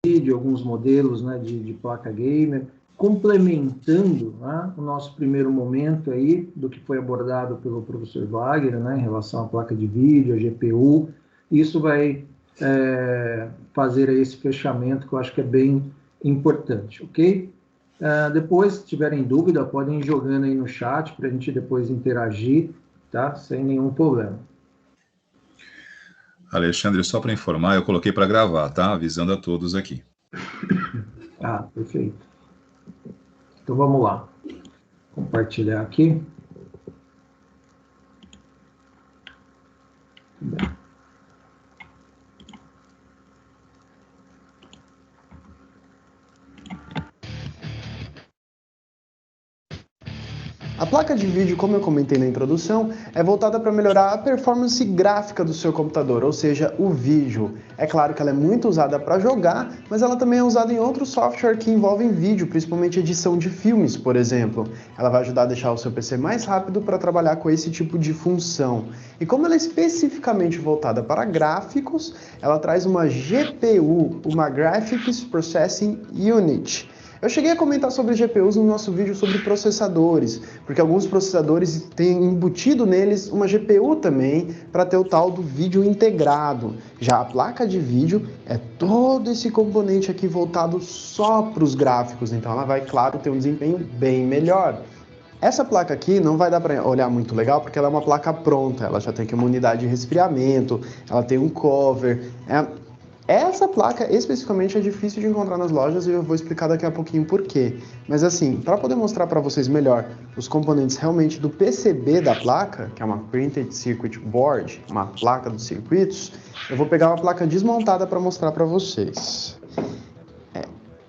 vídeo, alguns modelos, né, de placa gamer, complementando, né, o nosso primeiro momento aí do que foi abordado pelo professor Wagner, né, em relação à placa de vídeo, a GPU. Isso vai fazer esse fechamento que eu acho que é bem importante, ok? Depois, se tiverem dúvida, podem ir jogando aí no chat para a gente depois interagir, tá? Sem nenhum problema. Alexandre, só para informar, eu coloquei para gravar, tá? Avisando a todos aqui. Perfeito. Então vamos lá. Compartilhar aqui. Bem. A placa de vídeo, como eu comentei na introdução, é voltada para melhorar a performance gráfica do seu computador, ou seja, o vídeo. É claro que ela é muito usada para jogar, mas ela também é usada em outros softwares que envolvem vídeo, principalmente edição de filmes, por exemplo. Ela vai ajudar a deixar o seu PC mais rápido para trabalhar com esse tipo de função. E como ela é especificamente voltada para gráficos, ela traz uma GPU, uma Graphics Processing Unit. Eu cheguei a comentar sobre GPUs no nosso vídeo sobre processadores, porque alguns processadores têm embutido neles uma GPU também para ter o tal do vídeo integrado. Já a placa de vídeo é todo esse componente aqui voltado só para os gráficos, então ela vai, claro, ter um desempenho bem melhor. Essa placa aqui não vai dar para olhar muito legal porque ela é uma placa pronta, ela já tem aqui uma unidade de resfriamento, ela tem um cover. Essa placa especificamente é difícil de encontrar nas lojas e eu vou explicar daqui a pouquinho por quê. Mas assim, para poder mostrar para vocês melhor os componentes realmente do PCB da placa, que é uma Printed Circuit Board, uma placa dos circuitos, eu vou pegar uma placa desmontada para mostrar para vocês.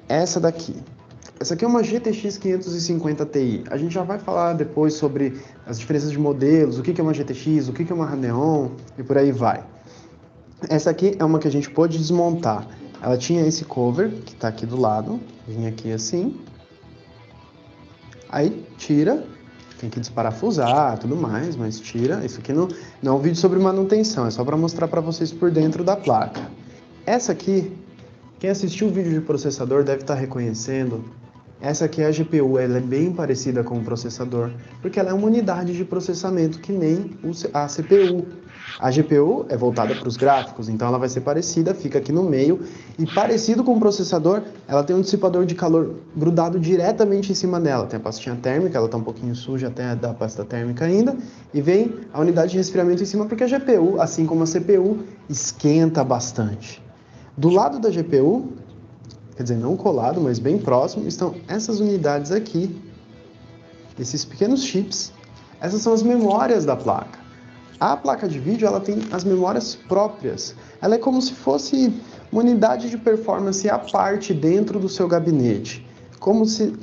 Essa daqui. Essa aqui é uma GTX 550 Ti. A gente já vai falar depois sobre as diferenças de modelos, o que é uma GTX, o que é uma Radeon e por aí vai. Essa aqui é uma que a gente pôde desmontar. Ela tinha esse cover, que tá aqui do lado. Vinha aqui assim. Aí tira. Tem que desparafusar tudo mais, mas tira. Isso aqui não é um vídeo sobre manutenção. É só para mostrar para vocês por dentro da placa. Essa aqui, quem assistiu o vídeo de processador deve estar reconhecendo. Essa aqui é a GPU, ela é bem parecida com o processador, porque ela é uma unidade de processamento que nem a CPU. A GPU é voltada para os gráficos, então ela vai ser parecida, fica aqui no meio, e parecido com o processador, ela tem um dissipador de calor grudado diretamente em cima dela. Tem a pastinha térmica, ela está um pouquinho suja até da pasta térmica ainda, e vem a unidade de resfriamento em cima, porque a GPU, assim como a CPU, esquenta bastante. Do lado da GPU, quer dizer, não colado, mas bem próximo, estão essas unidades aqui, esses pequenos chips. Essas são as memórias da placa. A placa de vídeo, ela tem as memórias próprias. Ela é como se fosse uma unidade de performance à parte dentro do seu gabinete. Como se,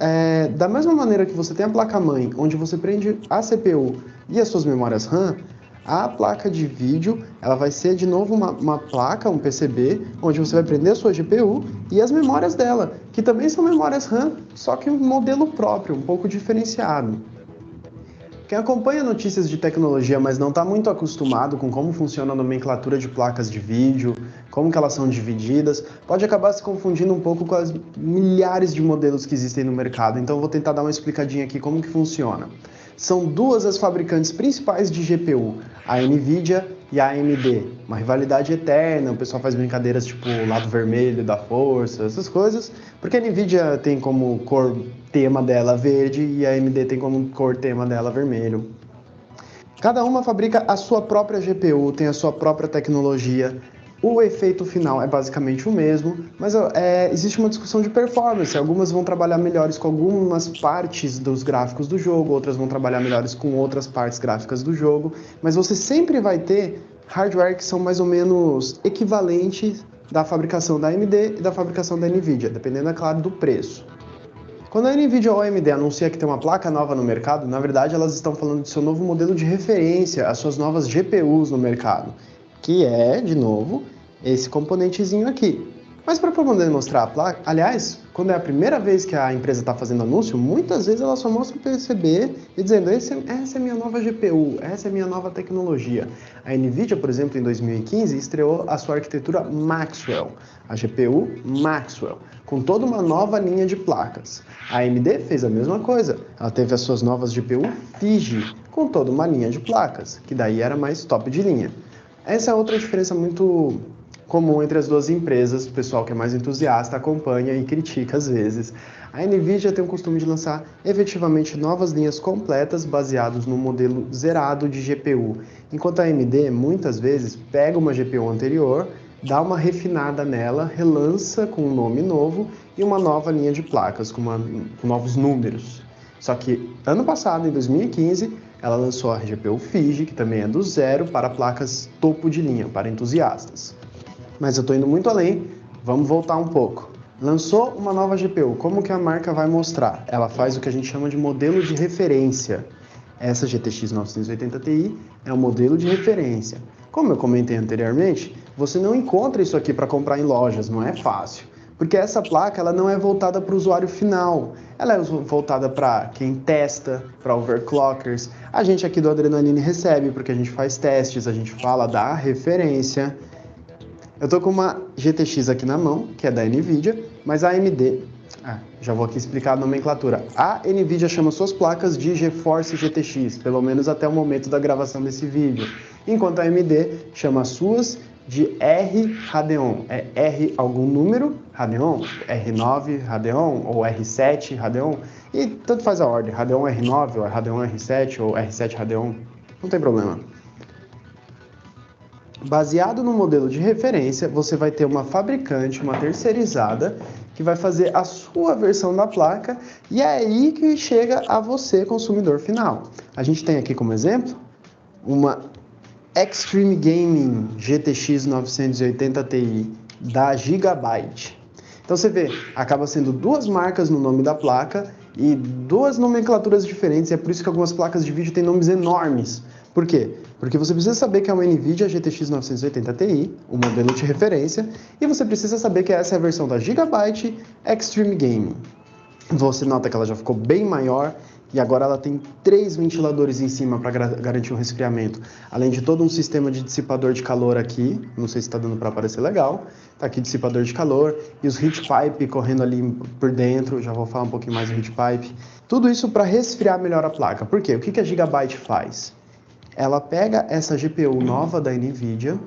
da mesma maneira que você tem a placa-mãe, onde você prende a CPU e as suas memórias RAM, a placa de vídeo, ela vai ser de novo uma placa, um PCB, onde você vai prender a sua GPU e as memórias dela, que também são memórias RAM, só que um modelo próprio, um pouco diferenciado. Quem acompanha notícias de tecnologia, mas não está muito acostumado com como funciona a nomenclatura de placas de vídeo, como que elas são divididas, pode acabar se confundindo um pouco com as milhares de modelos que existem no mercado. Então eu vou tentar dar uma explicadinha aqui como que funciona. São duas as fabricantes principais de GPU, a NVIDIA e a AMD. Uma rivalidade eterna, o pessoal faz brincadeiras tipo o lado vermelho da força, essas coisas, porque a NVIDIA tem como cor tema dela verde e a AMD tem como cor tema dela vermelho. Cada uma fabrica a sua própria GPU, tem a sua própria tecnologia. O efeito final é basicamente o mesmo, mas existe uma discussão de performance. Algumas vão trabalhar melhores com algumas partes dos gráficos do jogo, outras vão trabalhar melhores com outras partes gráficas do jogo, mas você sempre vai ter hardware que são mais ou menos equivalentes da fabricação da AMD e da fabricação da NVIDIA, dependendo, é claro, do preço. Quando a NVIDIA ou a AMD anuncia que tem uma placa nova no mercado, na verdade elas estão falando do seu novo modelo de referência, as suas novas GPUs no mercado, que é, de novo, esse componentezinho aqui. Mas para poder mostrar a placa, aliás, quando é a primeira vez que a empresa está fazendo anúncio, muitas vezes ela só mostra o PCB e dizendo, essa é a minha nova GPU, essa é a minha nova tecnologia. A NVIDIA, por exemplo, em 2015, estreou a sua arquitetura Maxwell, a GPU Maxwell, com toda uma nova linha de placas. A AMD fez a mesma coisa, ela teve as suas novas GPU Fiji, com toda uma linha de placas, que daí era mais top de linha. Essa é outra diferença muito comum entre as duas empresas, o pessoal que é mais entusiasta acompanha e critica às vezes. A NVIDIA tem o costume de lançar efetivamente novas linhas completas baseadas no modelo zerado de GPU, enquanto a AMD muitas vezes pega uma GPU anterior, dá uma refinada nela, relança com um nome novo e uma nova linha de placas com novos números. Só que ano passado, em 2015, ela lançou a GPU Fiji, que também é do zero para placas topo de linha, para entusiastas. Mas eu estou indo muito além, vamos voltar um pouco. Lançou uma nova GPU, como que a marca vai mostrar? Ela faz o que a gente chama de modelo de referência. Essa GTX 980 Ti é um modelo de referência. Como eu comentei anteriormente, você não encontra isso aqui para comprar em lojas, não é fácil. Porque essa placa ela não é voltada para o usuário final, ela é voltada para quem testa, para overclockers. A gente aqui do Adrenaline recebe, porque a gente faz testes, a gente fala da referência. Eu tô com uma GTX aqui na mão, que é da NVIDIA, mas a AMD... já vou aqui explicar a nomenclatura. A NVIDIA chama suas placas de GeForce GTX, pelo menos até o momento da gravação desse vídeo. Enquanto a AMD chama as suas de R Radeon. É R algum número, Radeon, R9 Radeon ou R7 Radeon. E tanto faz a ordem, Radeon R9 ou Radeon R7 ou R7 Radeon, não tem problema. Baseado no modelo de referência, você vai ter uma fabricante, uma terceirizada, que vai fazer a sua versão da placa e é aí que chega a você, consumidor final. A gente tem aqui como exemplo uma Extreme Gaming GTX 980 Ti da Gigabyte. Então você vê, acaba sendo duas marcas no nome da placa e duas nomenclaturas diferentes, e é por isso que algumas placas de vídeo têm nomes enormes. Por quê? Porque você precisa saber que é uma NVIDIA GTX 980 Ti, o modelo de referência, e você precisa saber que essa é a versão da Gigabyte Extreme Gaming. Você nota que ela já ficou bem maior e agora ela tem 3 ventiladores em cima para garantir o resfriamento, além de todo um sistema de dissipador de calor aqui, não sei se está dando para aparecer legal, tá aqui dissipador de calor e os heat pipe correndo ali por dentro, já vou falar um pouquinho mais do heat pipe. Tudo isso para resfriar melhor a placa. Por quê? O que a Gigabyte faz? Ela pega essa GPU nova da NVIDIA,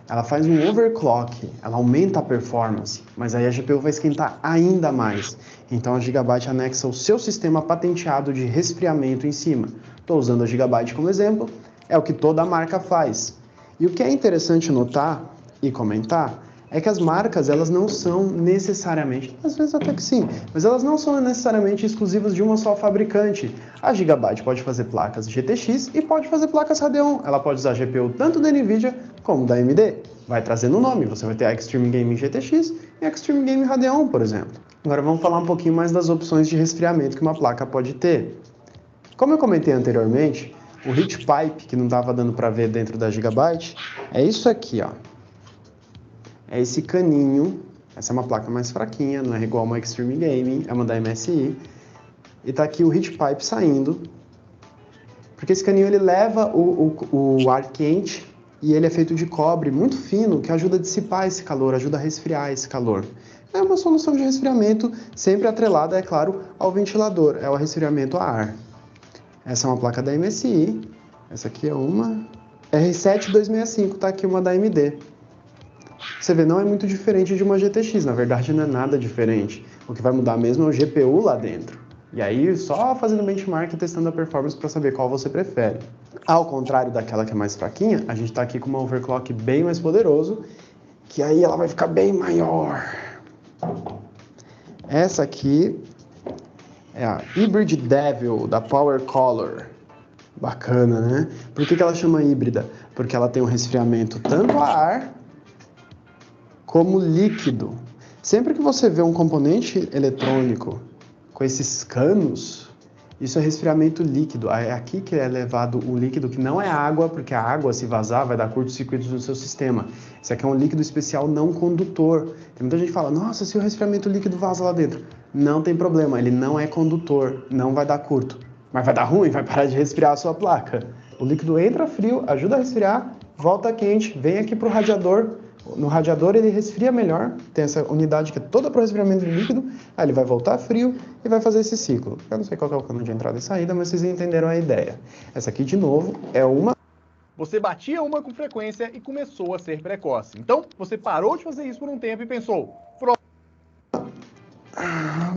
ela faz um overclock, ela aumenta a performance, mas aí a GPU vai esquentar ainda mais. Então a Gigabyte anexa o seu sistema patenteado de resfriamento em cima. Estou usando a Gigabyte como exemplo, é o que toda marca faz. E o que é interessante notar e comentar é que as marcas, elas não são necessariamente, às vezes até que sim, mas elas não são necessariamente exclusivas de uma só fabricante. A Gigabyte pode fazer placas GTX e pode fazer placas Radeon. Ela pode usar GPU tanto da NVIDIA como da AMD. Vai trazendo o nome, você vai ter a Extreme Gaming GTX e a Extreme Gaming Radeon, por exemplo. Agora vamos falar um pouquinho mais das opções de resfriamento que uma placa pode ter. Como eu comentei anteriormente, o heat pipe, que não estava dando para ver dentro da Gigabyte, é isso aqui, ó. É esse caninho, essa é uma placa mais fraquinha, não é igual uma Extreme Gaming, é uma da MSI. E tá aqui o heat pipe saindo, porque esse caninho ele leva o ar quente e ele é feito de cobre muito fino, que ajuda a dissipar esse calor, ajuda a resfriar esse calor. É uma solução de resfriamento sempre atrelada, é claro, ao ventilador, é o resfriamento a ar. Essa é uma placa da MSI, essa aqui é uma R7 265, tá aqui uma da AMD. Você vê, não é muito diferente de uma GTX, na verdade não é nada diferente. O que vai mudar mesmo é o GPU lá dentro. E aí, só fazendo benchmark e testando a performance para saber qual você prefere. Ao contrário daquela que é mais fraquinha, a gente está aqui com uma overclock bem mais poderoso, que aí ela vai ficar bem maior. Essa aqui é a Hybrid Devil, da Power Color. Bacana, né? Por que ela chama híbrida? Porque ela tem um resfriamento tanto a ar como líquido. Sempre que você vê um componente eletrônico com esses canos, Isso é resfriamento líquido. É aqui que é levado o líquido que não é água, porque a água, se vazar, vai dar curto-circuito no seu sistema. Isso aqui é um líquido especial não condutor. Tem muita gente que fala, nossa, se o resfriamento líquido vaza lá dentro. Não tem problema, ele não é condutor, não vai dar curto. Mas vai dar ruim, vai parar de resfriar a sua placa. O líquido entra frio, ajuda a resfriar, volta quente, vem aqui para o radiador. No radiador ele resfria melhor, tem essa unidade que é toda para o resfriamento de líquido, aí ele vai voltar frio e vai fazer esse ciclo. Eu não sei qual é o cano de entrada e saída, mas vocês entenderam a ideia. Essa aqui, de novo, é uma... Você batia uma com frequência e começou a ser precoce. Então, você parou de fazer isso por um tempo e pensou...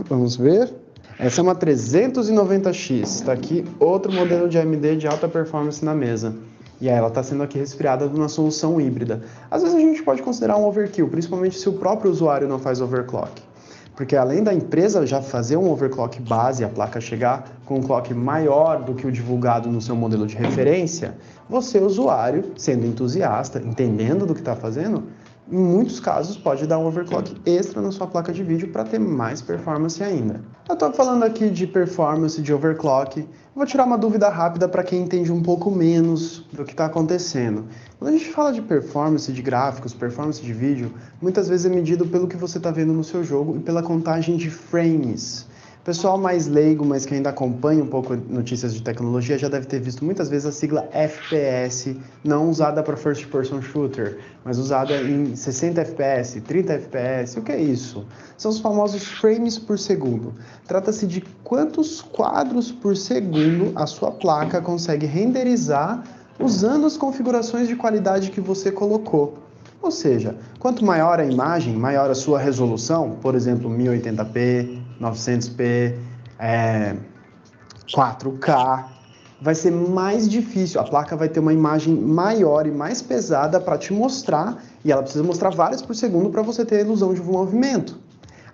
Vamos ver. Essa é uma 390X. Está aqui outro modelo de AMD de alta performance na mesa. E aí ela está sendo aqui resfriada numa solução híbrida. Às vezes a gente pode considerar um overkill, principalmente se o próprio usuário não faz overclock. Porque além da empresa já fazer um overclock base, a placa chegar com um clock maior do que o divulgado no seu modelo de referência, você, usuário, sendo entusiasta, entendendo do que está fazendo, em muitos casos pode dar um overclock extra na sua placa de vídeo para ter mais performance ainda. Eu estou falando aqui de performance, de overclock. Vou tirar uma dúvida rápida para quem entende um pouco menos do que está acontecendo. Quando a gente fala de performance de gráficos, performance de vídeo, muitas vezes é medido pelo que você está vendo no seu jogo e pela contagem de frames. Pessoal mais leigo, mas que ainda acompanha um pouco notícias de tecnologia, já deve ter visto muitas vezes a sigla FPS, não usada para First Person Shooter, mas usada em 60 FPS, 30 FPS. O que é isso? São os famosos frames por segundo. Trata-se de quantos quadros por segundo a sua placa consegue renderizar usando as configurações de qualidade que você colocou. Ou seja, quanto maior a imagem, maior a sua resolução, por exemplo, 1080p, 900p, 4K, vai ser mais difícil. A placa vai ter uma imagem maior e mais pesada para te mostrar, e ela precisa mostrar várias por segundo para você ter a ilusão de movimento.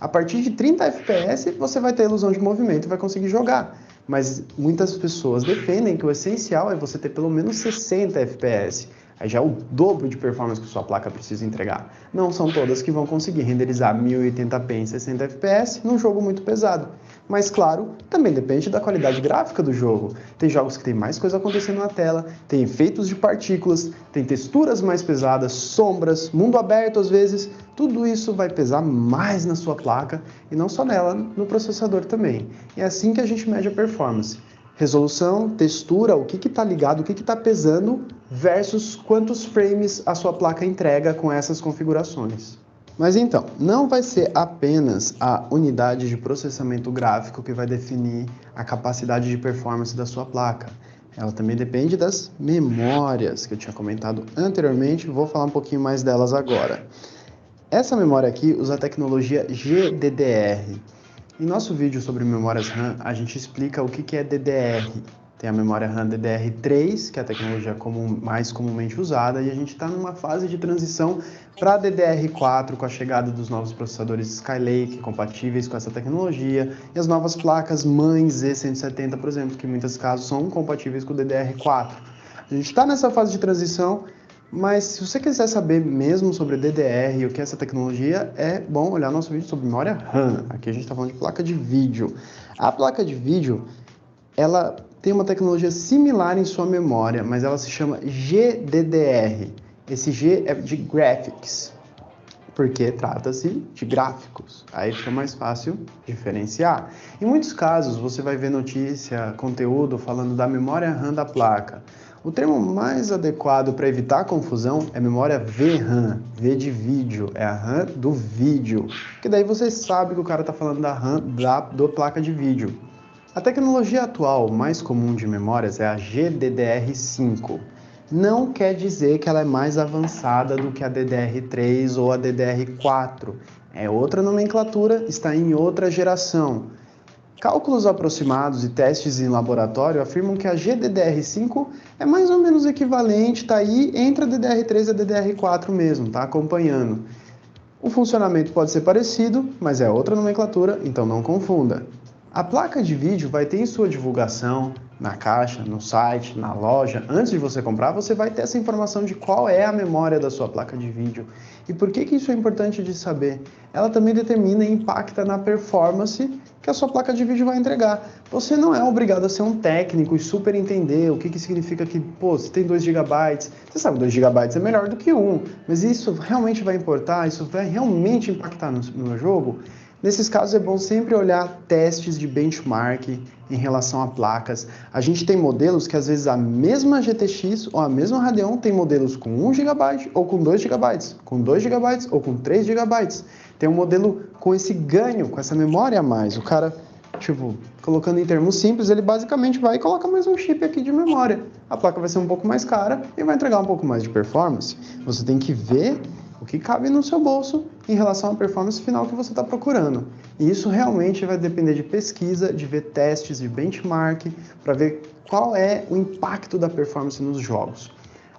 A partir de 30 FPS, você vai ter a ilusão de movimento e vai conseguir jogar. Mas muitas pessoas defendem que o essencial é você ter pelo menos 60 FPS. Aí já é o dobro de performance que sua placa precisa entregar. Não são todas que vão conseguir renderizar 1080p em 60 fps num jogo muito pesado. Mas claro, também depende da qualidade gráfica do jogo. Tem jogos que tem mais coisa acontecendo na tela, tem efeitos de partículas, tem texturas mais pesadas, sombras, mundo aberto às vezes. Tudo isso vai pesar mais na sua placa e não só nela, no processador também. E é assim que a gente mede a performance. Resolução, textura, o que está ligado, o que está pesando versus quantos frames a sua placa entrega com essas configurações. Mas então, não vai ser apenas a unidade de processamento gráfico que vai definir a capacidade de performance da sua placa. Ela também depende das memórias que eu tinha comentado anteriormente, vou falar um pouquinho mais delas agora. Essa memória aqui usa a tecnologia GDDR. Em nosso vídeo sobre memórias RAM, a gente explica o que é DDR. Tem a memória RAM DDR3, que é a tecnologia mais comumente usada, e a gente está numa fase de transição para DDR4, com a chegada dos novos processadores Skylake, compatíveis com essa tecnologia, e as novas placas mãe Z170, por exemplo, que em muitos casos são compatíveis com o DDR4. A gente está nessa fase de transição, mas se você quiser saber mesmo sobre DDR e o que é essa tecnologia, é bom olhar nosso vídeo sobre memória RAM. Aqui a gente está falando de placa de vídeo. A placa de vídeo, ela tem uma tecnologia similar em sua memória, mas ela se chama GDDR. Esse G é de Graphics, porque trata-se de gráficos. Aí fica mais fácil diferenciar. Em muitos casos, você vai ver notícia, conteúdo falando da memória RAM da placa. O termo mais adequado para evitar a confusão é memória VRAM, V de vídeo, é a RAM do vídeo, que daí você sabe que o cara está falando da RAM da placa de vídeo. A tecnologia atual mais comum de memórias é a GDDR5. Não quer dizer que ela é mais avançada do que a DDR3 ou a DDR4. É outra nomenclatura, está em outra geração. Cálculos aproximados e testes em laboratório afirmam que a GDDR5 é mais ou menos equivalente, está aí entre a DDR3 e a DDR4 mesmo, está acompanhando. O funcionamento pode ser parecido, mas é outra nomenclatura, então não confunda. A placa de vídeo vai ter em sua divulgação, na caixa, no site, na loja, antes de você comprar, você vai ter essa informação de qual é a memória da sua placa de vídeo. E por que isso é importante de saber? Ela também determina e impacta na performance que a sua placa de vídeo vai entregar. Você não é obrigado a ser um técnico e super entender o que significa que, se tem 2 GB, você sabe, 2 GB é melhor do que 1, mas isso realmente vai importar? Isso vai realmente impactar no jogo? Nesses casos é bom sempre olhar testes de benchmark em relação a placas. A gente tem modelos que às vezes a mesma GTX ou a mesma Radeon tem modelos com 1 GB ou com 2 GB, com 2 GB ou com 3 GB. Tem um modelo com esse ganho, com essa memória a mais. O cara, colocando em termos simples, ele basicamente vai e coloca mais um chip aqui de memória. A placa vai ser um pouco mais cara e vai entregar um pouco mais de performance. Você tem que ver o que cabe no seu bolso em relação à performance final que você está procurando. E isso realmente vai depender de pesquisa, de ver testes de benchmark, para ver qual é o impacto da performance nos jogos.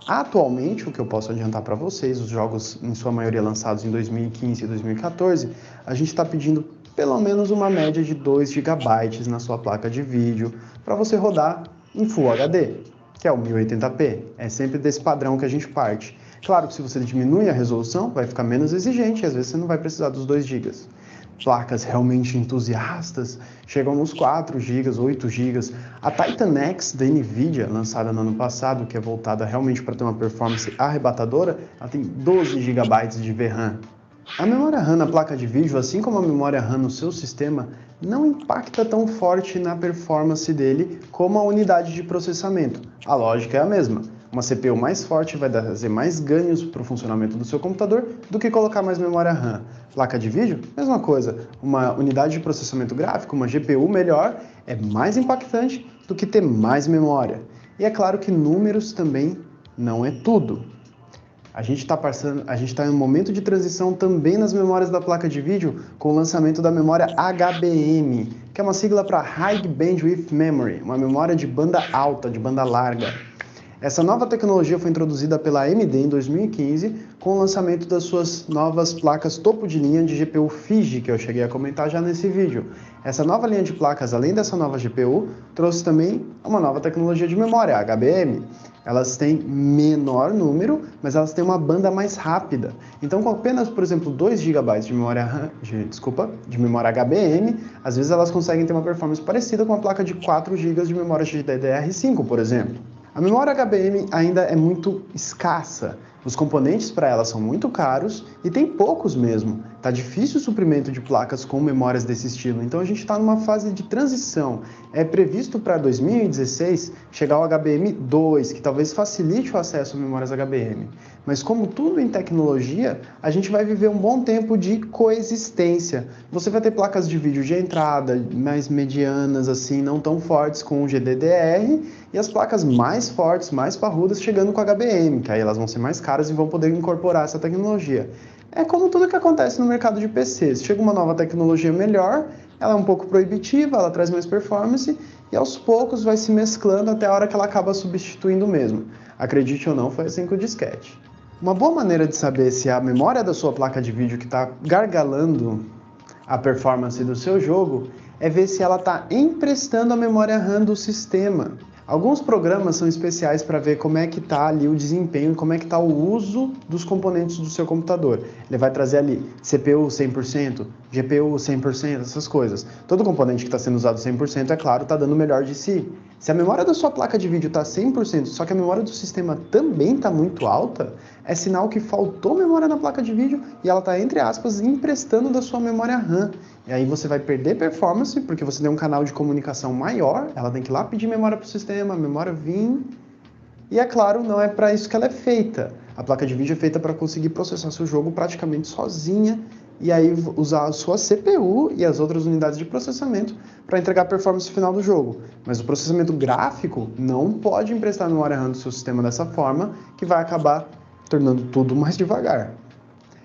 Atualmente, o que eu posso adiantar para vocês, os jogos em sua maioria lançados em 2015 e 2014, a gente está pedindo pelo menos uma média de 2 GB na sua placa de vídeo para você rodar em Full HD, que é o 1080p. É sempre desse padrão que a gente parte. Claro que se você diminui a resolução, vai ficar menos exigente e às vezes você não vai precisar dos 2 GB. Placas realmente entusiastas chegam nos 4 GB, 8 GB. A Titan X da NVIDIA, lançada no ano passado, que é voltada realmente para ter uma performance arrebatadora, ela tem 12 GB de VRAM. A memória RAM na placa de vídeo, assim como a memória RAM no seu sistema, não impacta tão forte na performance dele como a unidade de processamento. A lógica é a mesma. Uma CPU mais forte vai trazer mais ganhos para o funcionamento do seu computador do que colocar mais memória RAM. Placa de vídeo, mesma coisa. Uma unidade de processamento gráfico, uma GPU melhor, é mais impactante do que ter mais memória. E é claro que números também não é tudo. A gente está em um momento de transição também nas memórias da placa de vídeo com o lançamento da memória HBM, que é uma sigla para High Bandwidth Memory, uma memória de banda alta, de banda larga. Essa nova tecnologia foi introduzida pela AMD em 2015 com o lançamento das suas novas placas topo de linha de GPU Fiji, que eu cheguei a comentar já nesse vídeo. Essa nova linha de placas, além dessa nova GPU, trouxe também uma nova tecnologia de memória, a HBM. Elas têm menor número, mas elas têm uma banda mais rápida. Então, com apenas, por exemplo, 2 GB de memória HBM, às vezes elas conseguem ter uma performance parecida com a placa de 4 GB de memória GDDR5, por exemplo. A memória HBM ainda é muito escassa, os componentes para ela são muito caros e tem poucos mesmo. Está difícil o suprimento de placas com memórias desse estilo, então a gente está numa fase de transição. É previsto para 2016 chegar ao HBM2, que talvez facilite o acesso a memórias HBM. Mas como tudo em tecnologia, a gente vai viver um bom tempo de coexistência. Você vai ter placas de vídeo de entrada, mais medianas, assim, não tão fortes com o GDDR, e as placas mais fortes, mais parrudas, chegando com o HBM, que aí elas vão ser mais caras e vão poder incorporar essa tecnologia. É como tudo que acontece no mercado de PCs. Chega uma nova tecnologia melhor, ela é um pouco proibitiva, ela traz mais performance, e aos poucos vai se mesclando até a hora que ela acaba substituindo mesmo. Acredite ou não, foi assim com o disquete. Uma boa maneira de saber se a memória da sua placa de vídeo que está gargalando a performance do seu jogo é ver se ela está emprestando a memória RAM do sistema. Alguns programas são especiais para ver como é que está ali o desempenho, como é que está o uso dos componentes do seu computador. Ele vai trazer ali CPU 100%, GPU 100%, essas coisas. Todo componente que está sendo usado 100%, é claro, está dando o melhor de si. Se a memória da sua placa de vídeo está 100%, só que a memória do sistema também está muito alta, é sinal que faltou memória na placa de vídeo e ela está, entre aspas, emprestando da sua memória RAM. E aí você vai perder performance, porque você tem um canal de comunicação maior, ela tem que ir lá pedir memória para o sistema, a memória vir. E é claro, não é para isso que ela é feita. A placa de vídeo é feita para conseguir processar seu jogo praticamente sozinha e aí usar a sua CPU e as outras unidades de processamento para entregar a performance final do jogo. Mas o processamento gráfico não pode emprestar a memória RAM do seu sistema dessa forma, que vai acabar tornando tudo mais devagar.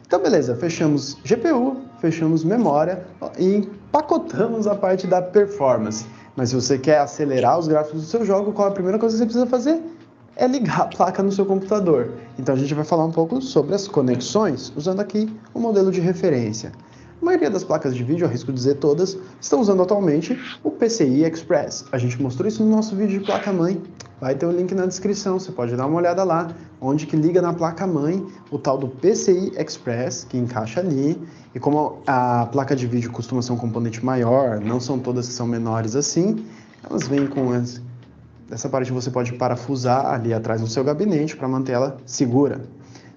Então beleza, fechamos GPU, fechamos memória e empacotamos a parte da performance. Mas se você quer acelerar os gráficos do seu jogo, qual é a primeira coisa que você precisa fazer? É ligar a placa no seu computador. Então a gente vai falar um pouco sobre as conexões, usando aqui o modelo de referência. A maioria das placas de vídeo, arrisco dizer todas, estão usando atualmente o PCI Express. A gente mostrou isso no nosso vídeo de placa-mãe. Vai ter o link na descrição, você pode dar uma olhada lá, onde que liga na placa-mãe o tal do PCI Express, que encaixa ali. E como a placa de vídeo costuma ser um componente maior, não são todas que são menores assim, elas vêm com essa parte você pode parafusar ali atrás no seu gabinete para manter ela segura.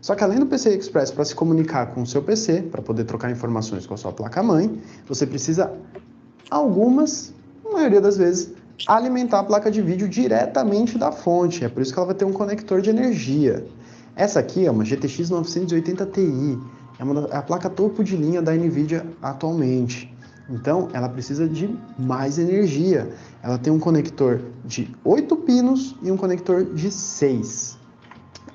Só que além do PCI Express, para se comunicar com o seu PC, para poder trocar informações com a sua placa-mãe, você precisa, na maioria das vezes, alimentar a placa de vídeo diretamente da fonte. É por isso que ela vai ter um conector de energia. Essa aqui é uma GTX 980 Ti, é a placa topo de linha da NVIDIA atualmente. Então, ela precisa de mais energia. Ela tem um conector de 8 pinos e um conector de 6.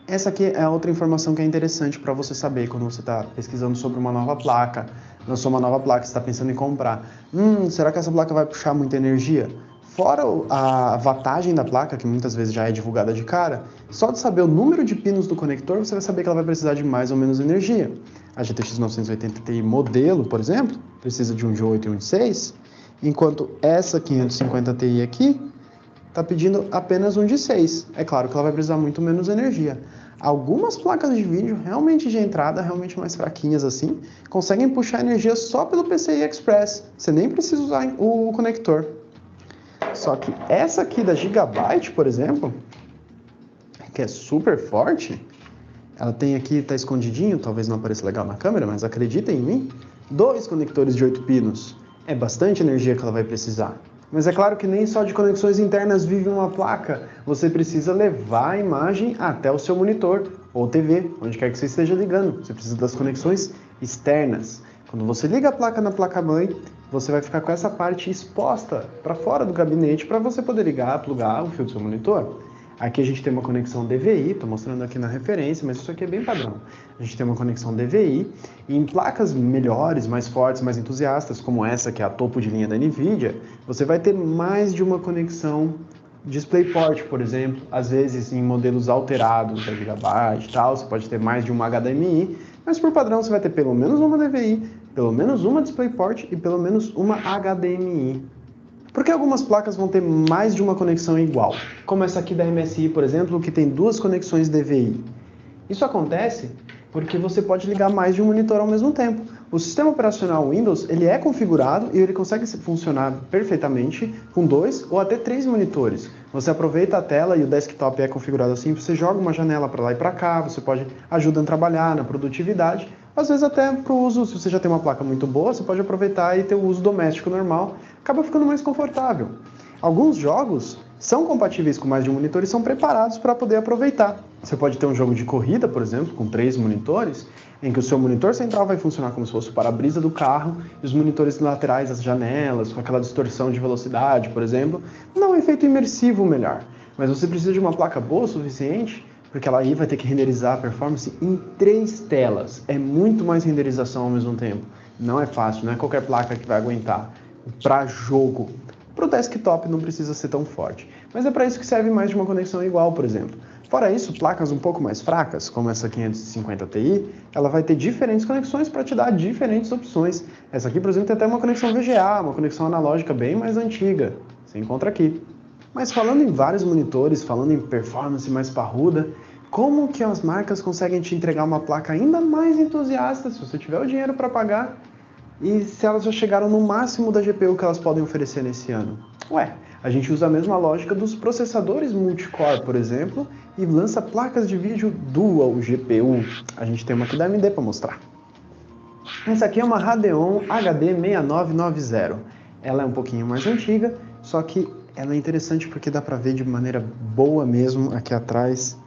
Essa aqui é outra informação que é interessante para você saber quando você está pesquisando sobre uma nova placa. Lançou uma nova placa, você está pensando em comprar. Será que essa placa vai puxar muita energia? Fora a wattagem da placa, que muitas vezes já é divulgada de cara, só de saber o número de pinos do conector, você vai saber que ela vai precisar de mais ou menos energia. A GTX 980 Ti modelo, por exemplo, precisa de um de 8 e um de 6, enquanto essa 550 Ti aqui está pedindo apenas um de 6. É claro que ela vai precisar muito menos energia. Algumas placas de vídeo, realmente de entrada, realmente mais fraquinhas assim, conseguem puxar energia só pelo PCI Express. Você nem precisa usar o conector. Só que essa aqui da Gigabyte, por exemplo, que é super forte, ela tem aqui, tá escondidinho, talvez não apareça legal na câmera, mas acreditem em mim, 2 conectores de 8 pinos. É bastante energia que ela vai precisar. Mas é claro que nem só de conexões internas vive uma placa. Você precisa levar a imagem até o seu monitor ou TV, onde quer que você esteja ligando. Você precisa das conexões externas. Quando você liga a placa na placa-mãe, você vai ficar com essa parte exposta para fora do gabinete para você poder ligar, plugar o fio do seu monitor. Aqui a gente tem uma conexão DVI, estou mostrando aqui na referência, mas isso aqui é bem padrão. A gente tem uma conexão DVI e em placas melhores, mais fortes, mais entusiastas, como essa que é a topo de linha da NVIDIA, você vai ter mais de uma conexão DisplayPort, por exemplo. Às vezes em modelos alterados da Gigabyte e tal, você pode ter mais de uma HDMI, mas por padrão você vai ter pelo menos uma DVI, pelo menos uma DisplayPort e pelo menos uma HDMI. Por que algumas placas vão ter mais de uma conexão igual? Como essa aqui da MSI, por exemplo, que tem 2 conexões DVI. Isso acontece porque você pode ligar mais de um monitor ao mesmo tempo. O sistema operacional Windows, ele é configurado e ele consegue funcionar perfeitamente com 2 ou até 3 monitores. Você aproveita a tela e o desktop é configurado assim, você joga uma janela para lá e para cá, você pode ajudar a trabalhar na produtividade, às vezes até para o uso, se você já tem uma placa muito boa, você pode aproveitar e ter o uso doméstico normal, acaba ficando mais confortável. Alguns jogos são compatíveis com mais de um monitor e são preparados para poder aproveitar. Você pode ter um jogo de corrida, por exemplo, com 3 monitores, em que o seu monitor central vai funcionar como se fosse o para-brisa do carro e os monitores laterais, as janelas, com aquela distorção de velocidade, por exemplo, dá um efeito imersivo melhor. Mas você precisa de uma placa boa o suficiente, porque ela aí vai ter que renderizar a performance em 3 telas. É muito mais renderização ao mesmo tempo. Não é fácil, não é qualquer placa que vai aguentar. Para jogo, para o desktop não precisa ser tão forte. Mas é para isso que serve mais de uma conexão igual, por exemplo. Fora isso, placas um pouco mais fracas, como essa 550 Ti, ela vai ter diferentes conexões para te dar diferentes opções. Essa aqui, por exemplo, tem até uma conexão VGA, uma conexão analógica bem mais antiga. Você encontra aqui. Mas falando em vários monitores, falando em performance mais parruda, como que as marcas conseguem te entregar uma placa ainda mais entusiasta, se você tiver o dinheiro para pagar, e se elas já chegaram no máximo da GPU que elas podem oferecer nesse ano? A gente usa a mesma lógica dos processadores multicore, por exemplo, e lança placas de vídeo Dual GPU. A gente tem uma aqui da AMD para mostrar. Essa aqui é uma Radeon HD 6990. Ela é um pouquinho mais antiga, só que ela é interessante porque dá para ver de maneira boa mesmo aqui atrás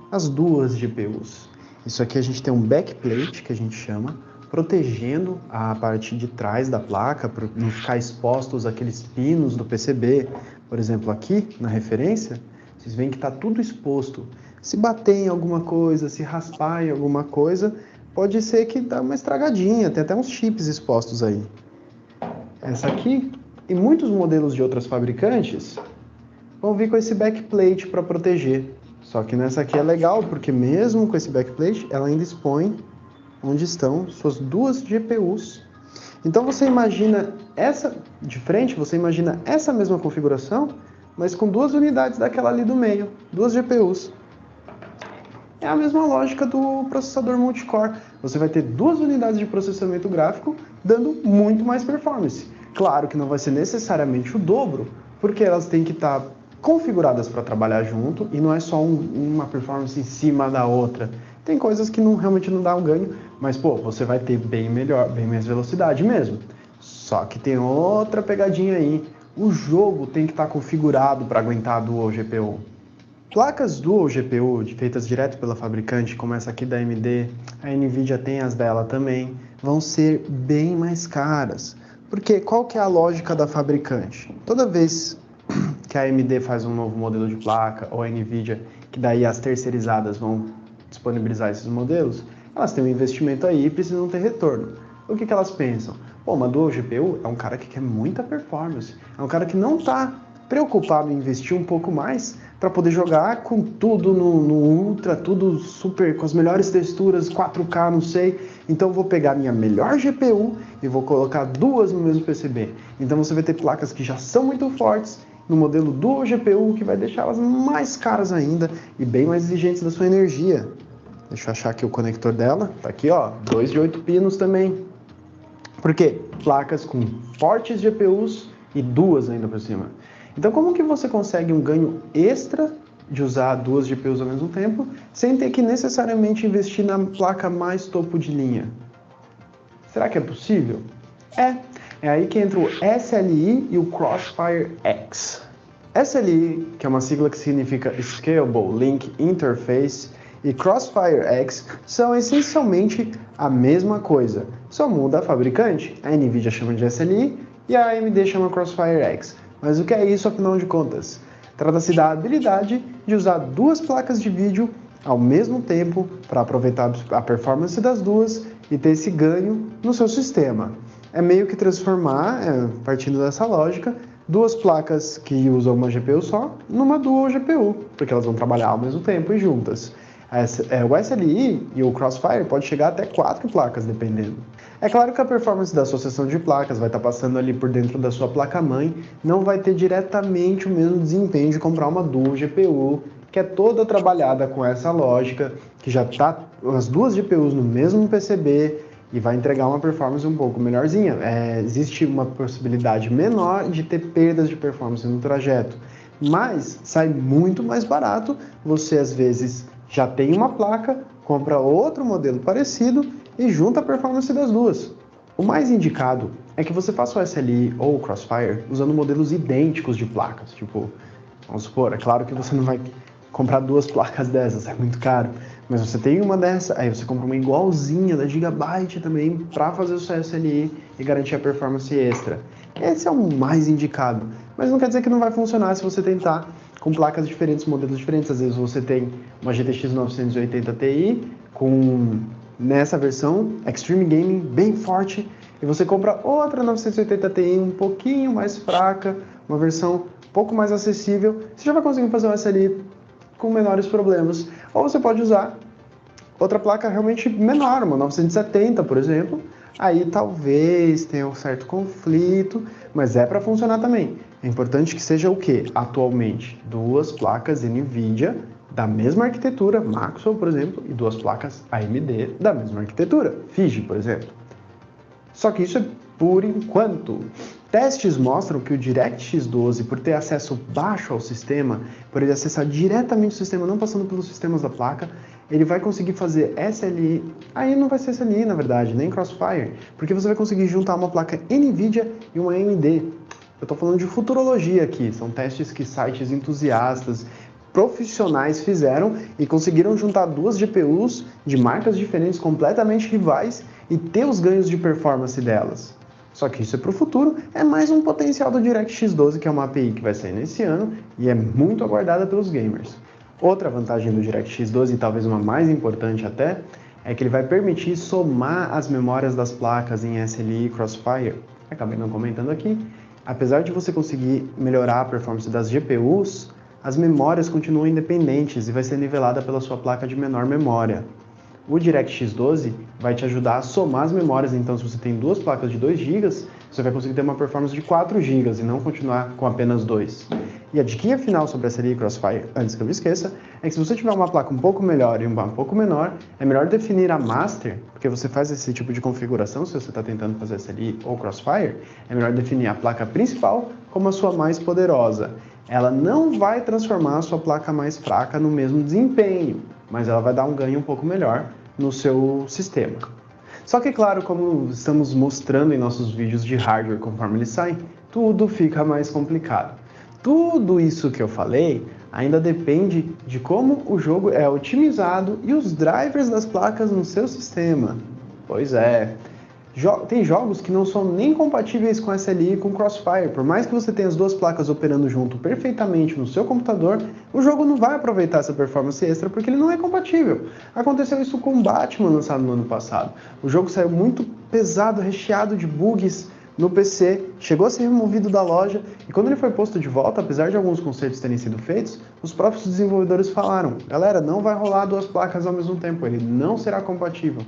as duas GPUs. Isso aqui a gente tem um backplate, que a gente chama, protegendo a parte de trás da placa, para não ficar expostos aqueles pinos do PCB. Por exemplo, aqui na referência, vocês veem que está tudo exposto. Se bater em alguma coisa, se raspar em alguma coisa, pode ser que dá uma estragadinha, tem até uns chips expostos aí. Essa aqui, e muitos modelos de outras fabricantes, vão vir com esse backplate para proteger. Só que nessa aqui é legal, porque mesmo com esse backplate, ela ainda expõe onde estão suas duas GPUs. Então você imagina você imagina essa mesma configuração, mas com 2 unidades daquela ali do meio, 2 GPUs. É a mesma lógica do processador multicore. Você vai ter 2 unidades de processamento gráfico dando muito mais performance. Claro que não vai ser necessariamente o dobro, porque elas têm que estar configuradas para trabalhar junto e não é só uma performance em cima da outra. Tem coisas que realmente não dá um ganho, mas você vai ter bem mais velocidade mesmo. Só que tem outra pegadinha aí. O jogo tem que estar configurado para aguentar a Dual GPU. Placas Dual GPU, feitas direto pela fabricante, como essa aqui da AMD, a Nvidia tem as dela também, vão ser bem mais caras. Porque qual que é a lógica da fabricante? Toda vez que a AMD faz um novo modelo de placa, ou a Nvidia, que daí as terceirizadas vão disponibilizar esses modelos, elas têm um investimento aí e precisam ter retorno. O que elas pensam? Uma Dual GPU é um cara que quer muita performance, é um cara que não está preocupado em investir um pouco mais para poder jogar com tudo no Ultra, tudo super, com as melhores texturas, 4K, não sei. Então eu vou pegar minha melhor GPU e vou colocar 2 no mesmo PCB. Então você vai ter placas que já são muito fortes no modelo Dual GPU, que vai deixá-las mais caras ainda e bem mais exigentes da sua energia. Deixa eu achar aqui o conector dela. Tá aqui, ó, 2 de 8 pinos também. Por quê? Placas com fortes GPUs e 2 ainda por cima. Então, como que você consegue um ganho extra de usar 2 GPUs ao mesmo tempo, sem ter que necessariamente investir na placa mais topo de linha? Será que é possível? É aí que entra o SLI e o Crossfire X. SLI, que é uma sigla que significa Scalable Link Interface, e Crossfire X são essencialmente a mesma coisa, só muda a fabricante. A Nvidia chama de SLI e a AMD chama Crossfire X. Mas o que é isso, afinal de contas? Trata-se da habilidade de usar 2 placas de vídeo ao mesmo tempo para aproveitar a performance das 2 e ter esse ganho no seu sistema. É meio que transformar, partindo dessa lógica, 2 placas que usam uma GPU só numa Dual GPU, porque elas vão trabalhar ao mesmo tempo e juntas. O SLI e o Crossfire pode chegar até 4 placas, dependendo. É claro que a performance da associação de placas vai estar passando ali por dentro da sua placa-mãe, não vai ter diretamente o mesmo desempenho de comprar uma Dual GPU, que é toda trabalhada com essa lógica, que já está as 2 GPUs no mesmo PCB e vai entregar uma performance um pouco melhorzinha. Existe uma possibilidade menor de ter perdas de performance no trajeto, mas sai muito mais barato. Você às vezes já tem uma placa, compra outro modelo parecido e junta a performance das 2. O mais indicado é que você faça o SLI ou o Crossfire usando modelos idênticos de placas. Tipo, vamos supor, é claro que você não vai comprar 2 placas dessas, é muito caro. Mas você tem uma dessa, aí você compra uma igualzinha da Gigabyte também para fazer o seu SLI e garantir a performance extra. Esse é o mais indicado, mas não quer dizer que não vai funcionar se você tentar com placas diferentes, modelos diferentes. Às vezes você tem uma GTX 980 Ti com, nessa versão, Extreme Gaming bem forte, e você compra outra 980 Ti um pouquinho mais fraca, uma versão um pouco mais acessível, você já vai conseguir fazer um SLI com menores problemas. Ou você pode usar outra placa realmente menor, uma 970, por exemplo, aí talvez tenha um certo conflito, mas é para funcionar também. É importante que seja o quê? Atualmente, 2 placas NVIDIA da mesma arquitetura, Maxwell, por exemplo, e 2 placas AMD da mesma arquitetura, Fiji, por exemplo. Só que isso é por enquanto. Testes mostram que o DirectX 12, por ter acesso baixo ao sistema, por ele acessar diretamente o sistema, não passando pelos sistemas da placa, ele vai conseguir fazer SLI, aí não vai ser SLI na verdade, nem Crossfire, porque você vai conseguir juntar uma placa NVIDIA e uma AMD. Eu estou falando de futurologia aqui, são testes que sites entusiastas, profissionais fizeram e conseguiram juntar 2 GPUs de marcas diferentes, completamente rivais, e ter os ganhos de performance delas. Só que isso é para o futuro, é mais um potencial do DirectX 12, que é uma API que vai sair nesse ano e é muito aguardada pelos gamers. Outra vantagem do DirectX 12, e talvez uma mais importante até, é que ele vai permitir somar as memórias das placas em SLI e Crossfire. Acabei não comentando aqui. Apesar de você conseguir melhorar a performance das GPUs, as memórias continuam independentes e vai ser nivelada pela sua placa de menor memória. O DirectX 12 vai te ajudar a somar as memórias, então se você tem duas placas de 2 GB, você vai conseguir ter uma performance de 4 GB e não continuar com apenas 2. E a dica final sobre a SLI Crossfire, antes que eu me esqueça, é que se você tiver uma placa um pouco melhor e uma um pouco menor, é melhor definir a Master, porque você faz esse tipo de configuração, se você está tentando fazer SLI ou Crossfire, é melhor definir a placa principal como a sua mais poderosa. Ela não vai transformar a sua placa mais fraca no mesmo desempenho, mas ela vai dar um ganho um pouco melhor no seu sistema. Só que, claro, como estamos mostrando em nossos vídeos de hardware conforme eles saem, tudo fica mais complicado. Tudo isso que eu falei ainda depende de como o jogo é otimizado e os drivers das placas no seu sistema. Pois é, tem jogos que não são nem compatíveis com SLI e com Crossfire. Por mais que você tenha as duas placas operando junto perfeitamente no seu computador, o jogo não vai aproveitar essa performance extra porque ele não é compatível. Aconteceu isso com Batman, lançado no ano passado. O jogo saiu muito pesado, recheado de bugs no PC, chegou a ser removido da loja e quando ele foi posto de volta, apesar de alguns consertos terem sido feitos, os próprios desenvolvedores falaram: galera, não vai rolar duas placas ao mesmo tempo, ele não será compatível.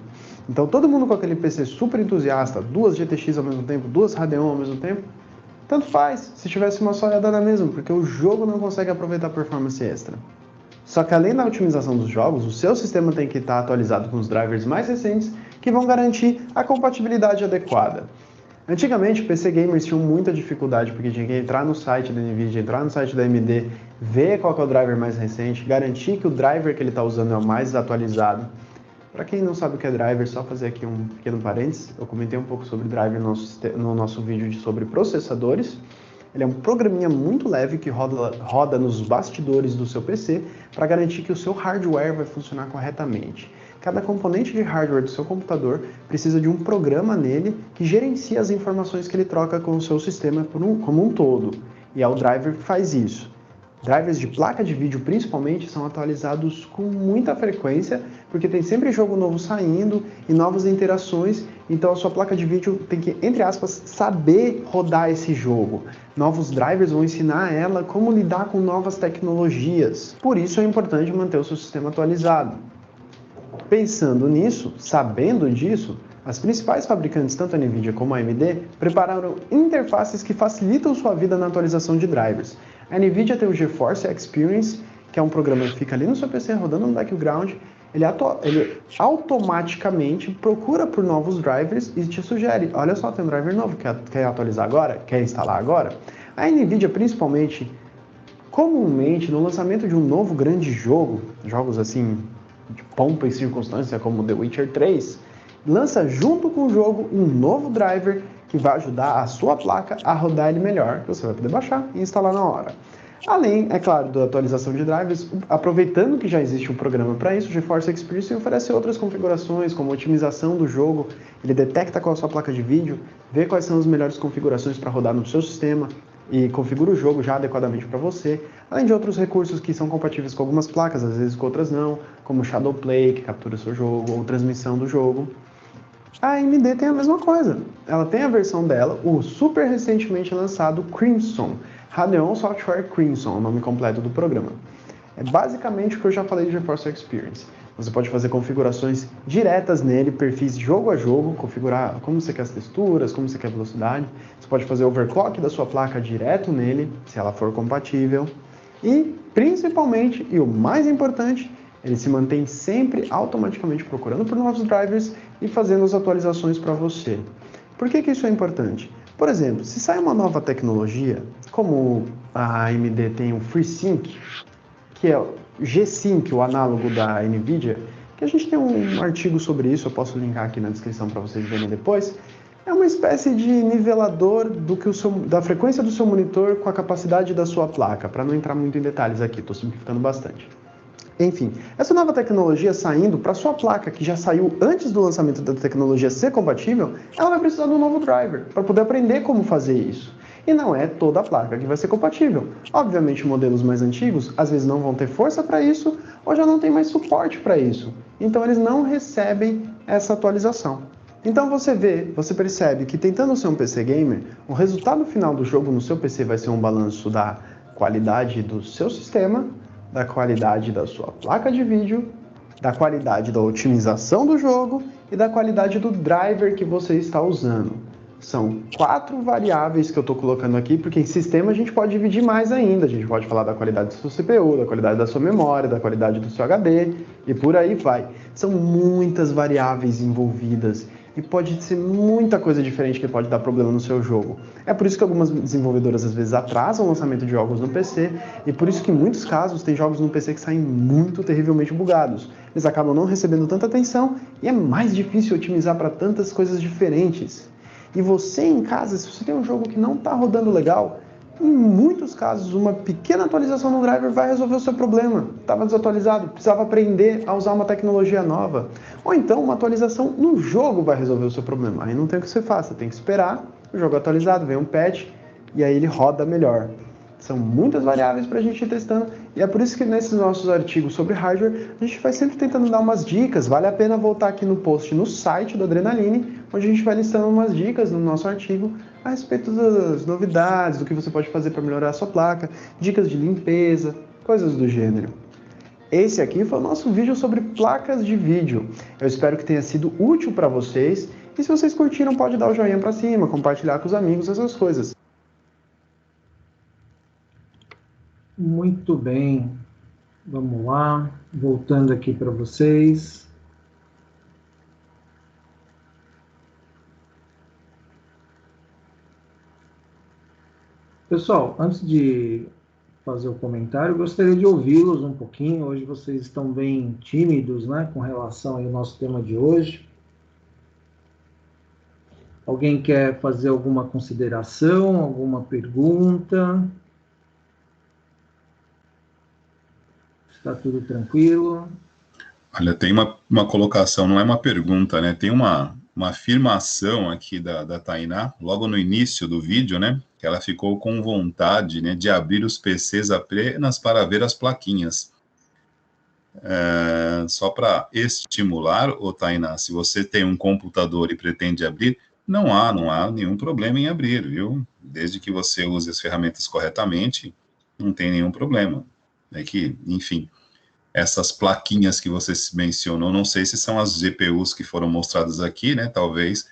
Então todo mundo com aquele PC super entusiasta, duas GTX ao mesmo tempo, duas Radeon ao mesmo tempo, tanto faz, se tivesse uma só ia dar na mesma, porque o jogo não consegue aproveitar a performance extra. Só que além da otimização dos jogos, o seu sistema tem que estar atualizado com os drivers mais recentes que vão garantir a compatibilidade adequada. Antigamente, PC gamers tinham muita dificuldade porque tinha que entrar no site da NVIDIA, entrar no site da AMD, ver qual que é o driver mais recente, garantir que o driver que ele está usando é o mais atualizado. Para quem não sabe o que é driver, só fazer aqui um pequeno parênteses, eu comentei um pouco sobre driver no nosso vídeo sobre processadores. Ele é um programinha muito leve que roda nos bastidores do seu PC para garantir que o seu hardware vai funcionar corretamente. Cada componente de hardware do seu computador precisa de um programa nele que gerencia as informações que ele troca com o seu sistema como um todo. E é o driver que faz isso. Drivers de placa de vídeo, principalmente, são atualizados com muita frequência, porque tem sempre jogo novo saindo e novas interações, então a sua placa de vídeo tem que, entre aspas, saber rodar esse jogo. Novos drivers vão ensinar ela como lidar com novas tecnologias. Por isso é importante manter o seu sistema atualizado. Pensando nisso, sabendo disso, as principais fabricantes, tanto a NVIDIA como a AMD, prepararam interfaces que facilitam sua vida na atualização de drivers. A NVIDIA tem o GeForce Experience, que é um programa que fica ali no seu PC rodando no background. Ele automaticamente procura por novos drivers e te sugere: olha só, tem um driver novo, quer atualizar agora? Quer instalar agora? A NVIDIA, principalmente, comumente, no lançamento de um novo grande jogo, jogos assim de pompa e circunstância como The Witcher 3, lança junto com o jogo um novo driver que vai ajudar a sua placa a rodar ele melhor, que você vai poder baixar e instalar na hora. Além, é claro, da atualização de drivers, aproveitando que já existe um programa para isso, o GeForce Experience oferece outras configurações, como otimização do jogo. Ele detecta qual é a sua placa de vídeo, vê quais são as melhores configurações para rodar no seu sistema e configura o jogo já adequadamente para você, além de outros recursos que são compatíveis com algumas placas, às vezes com outras não, como Shadow Play, que captura o seu jogo, ou transmissão do jogo. A AMD tem a mesma coisa. Ela tem a versão dela, o super recentemente lançado Crimson, Radeon Software Crimson, o nome completo do programa. É basicamente o que eu já falei de GeForce Experience. Você pode fazer configurações diretas nele, perfis jogo a jogo, configurar como você quer as texturas, como você quer a velocidade. Você pode fazer overclock da sua placa direto nele, se ela for compatível. E, principalmente, e o mais importante, ele se mantém sempre automaticamente procurando por novos drivers e fazendo as atualizações para você. Por que isso é importante? Por exemplo, se sai uma nova tecnologia, como a AMD tem o FreeSync, que é o G-Sync, o análogo da NVIDIA, que a gente tem um artigo sobre isso, eu posso linkar aqui na descrição para vocês verem depois. É uma espécie de nivelador da frequência do seu monitor com a capacidade da sua placa, para não entrar muito em detalhes aqui, estou simplificando bastante. Enfim, essa nova tecnologia saindo para sua placa, que já saiu antes do lançamento da tecnologia ser compatível, ela vai precisar de um novo driver, para poder aprender como fazer isso. E não é toda a placa que vai ser compatível. Obviamente, modelos mais antigos, às vezes não vão ter força para isso, ou já não tem mais suporte para isso. Então, eles não recebem essa atualização. Então, você percebe que tentando ser um PC gamer, o resultado final do jogo no seu PC vai ser um balanço da qualidade do seu sistema, da qualidade da sua placa de vídeo, da qualidade da otimização do jogo e da qualidade do driver que você está usando. São 4 variáveis que eu estou colocando aqui, porque em sistema a gente pode dividir mais ainda. A gente pode falar da qualidade do seu CPU, da qualidade da sua memória, da qualidade do seu HD e por aí vai. São muitas variáveis envolvidas e pode ser muita coisa diferente que pode dar problema no seu jogo. É por isso que algumas desenvolvedoras às vezes atrasam o lançamento de jogos no PC e por isso que em muitos casos tem jogos no PC que saem muito terrivelmente bugados. Eles acabam não recebendo tanta atenção e é mais difícil otimizar para tantas coisas diferentes. E você em casa, se você tem um jogo que não está rodando legal, em muitos casos uma pequena atualização no driver vai resolver o seu problema. Estava desatualizado, precisava aprender a usar uma tecnologia nova. Ou então uma atualização no jogo vai resolver o seu problema. Aí não tem o que você faça, você tem que esperar o jogo atualizado, vem um patch e aí ele roda melhor. São muitas variáveis para a gente ir testando e é por isso que nesses nossos artigos sobre hardware a gente vai sempre tentando dar umas dicas. Vale a pena voltar aqui no post no site do Adrenaline, onde a gente vai listando umas dicas no nosso artigo a respeito das novidades, do que você pode fazer para melhorar a sua placa, dicas de limpeza, coisas do gênero. Esse aqui foi o nosso vídeo sobre placas de vídeo. Eu espero que tenha sido útil para vocês e se vocês curtiram pode dar o joinha para cima, compartilhar com os amigos, essas coisas. Muito bem, vamos lá, voltando aqui para vocês. Pessoal, antes de fazer o comentário, gostaria de ouvi-los um pouquinho. Hoje vocês estão bem tímidos, né, com relação ao nosso tema de hoje. Alguém quer fazer alguma consideração, alguma pergunta? Está tudo tranquilo? Olha, tem uma colocação, não é uma pergunta, né? Tem uma afirmação aqui da Tainá, logo no início do vídeo, né? Que ela ficou com vontade, né, de abrir os PCs apenas para ver as plaquinhas. Só para estimular, ô Tainá, se você tem um computador e pretende abrir, não há nenhum problema em abrir, viu? Desde que você use as ferramentas corretamente, não tem nenhum problema. É que, enfim, essas plaquinhas que você mencionou, não sei se são as GPUs que foram mostradas aqui, né? Talvez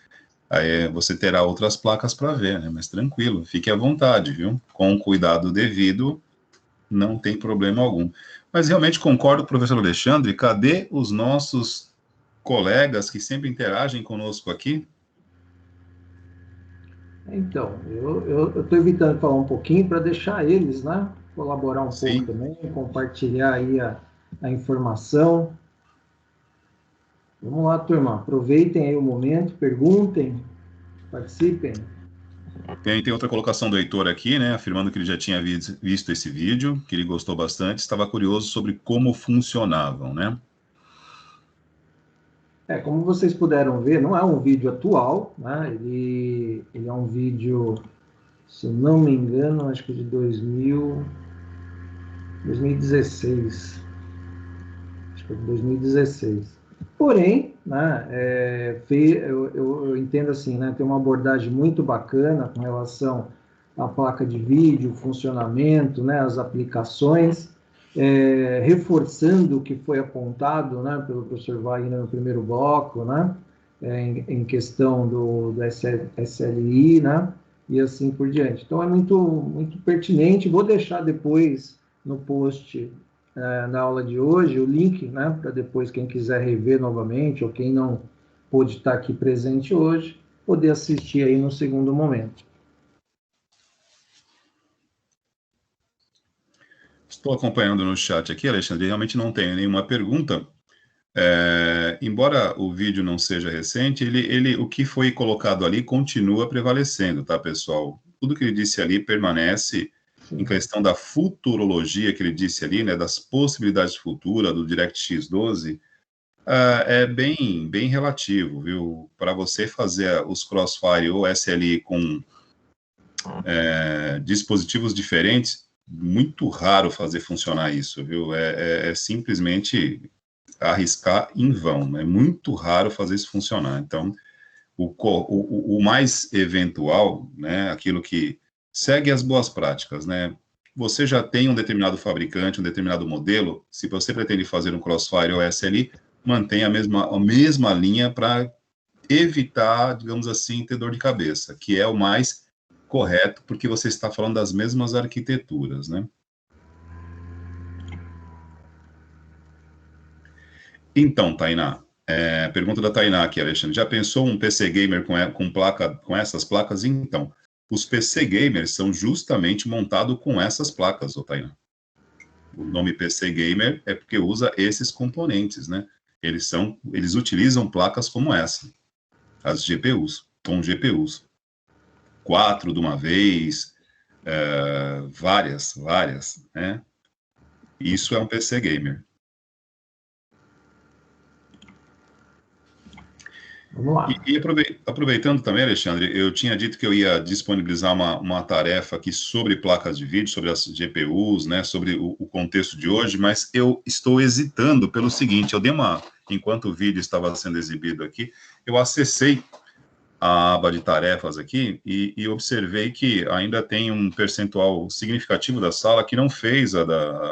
aí você terá outras placas para ver, né? Mas tranquilo, fique à vontade, viu? Com o cuidado devido, não tem problema algum. Mas realmente concordo, professor Alexandre, cadê os nossos colegas que sempre interagem conosco aqui? Então, eu estou evitando falar um pouquinho para deixar eles, né, colaborar um Sim. pouco também, compartilhar aí a informação. Vamos lá, turma, aproveitem aí o momento, perguntem, participem. Tem outra colocação do Heitor aqui, né, afirmando que ele já tinha visto esse vídeo, que ele gostou bastante, estava curioso sobre como funcionavam, né? Como vocês puderam ver, não é um vídeo atual, né? Ele é um vídeo, se eu não me engano, acho que de 2016. Acho que é de 2016. Porém, né, eu entendo assim, né, tem uma abordagem muito bacana com relação à placa de vídeo, funcionamento, né, as aplicações, reforçando o que foi apontado, né, pelo professor Wagner no primeiro bloco, né, em questão do SLI, né, e assim por diante. Então, é muito pertinente. Vou deixar depois no post na aula de hoje o link, né, para depois quem quiser rever novamente, ou quem não pôde estar aqui presente hoje, poder assistir aí no segundo momento. Estou acompanhando no chat aqui, Alexandre, realmente não tenho nenhuma pergunta. Embora o vídeo não seja recente, o que foi colocado ali continua prevalecendo, tá, pessoal? Tudo que ele disse ali permanece. Sim. Em questão da futurologia que ele disse ali, né, das possibilidades futuras do DirectX 12, é bem relativo, viu? Para você fazer os Crossfire ou SLI com dispositivos diferentes, muito raro fazer funcionar isso, viu? É simplesmente arriscar em vão, é muito raro fazer isso funcionar. Então, o mais eventual, né, aquilo que segue as boas práticas, né, você já tem um determinado fabricante, um determinado modelo, se você pretende fazer um Crossfire ou SLI, mantém a mesma linha para evitar, digamos assim, ter dor de cabeça, que é o mais correto, porque você está falando das mesmas arquiteturas, né? Então, Tainá, pergunta da Tainá aqui, Alexandre, já pensou um PC Gamer com essas placas? Então, os PC Gamers são justamente montados com essas placas, Tainá. O nome PC Gamer é porque usa esses componentes, né? Eles utilizam placas como essa, as GPUs, com GPUs. 4 de uma vez, várias, né? Isso é um PC Gamer. Vamos lá. E aproveitando também, Alexandre, eu tinha dito que eu ia disponibilizar uma tarefa aqui sobre placas de vídeo, sobre as GPUs, né, sobre o contexto de hoje, mas eu estou hesitando pelo seguinte, enquanto o vídeo estava sendo exibido aqui, eu acessei a aba de tarefas aqui e observei que ainda tem um percentual significativo da sala que não fez